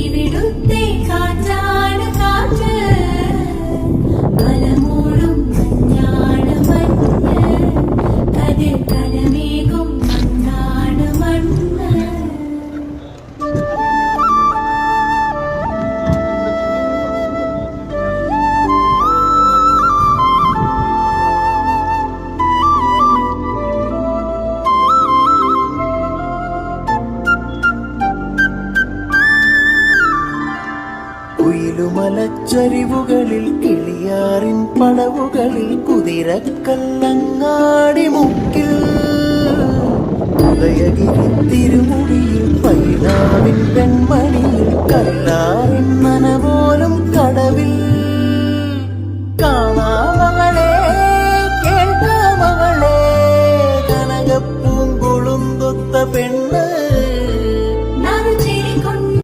ഇവിടുത്തെ കാറ്റാണ് കാറ്റ്, മലമൂടും മഞ്ഞാണ് മഞ്ഞ്, കതിർ കലമേകും മണ്ണാണ് മണ്ണ്. കുയിലുമലച്ചരിവുകളിൽ കിളിയാറിൻ പടവുകളിൽ കുതിരക്കല്ലങ്ങാടി മുക്കിൽ ഉദയഗിരി തിരുമുടിയിൽ പൈനാവിൻ പെൺമണി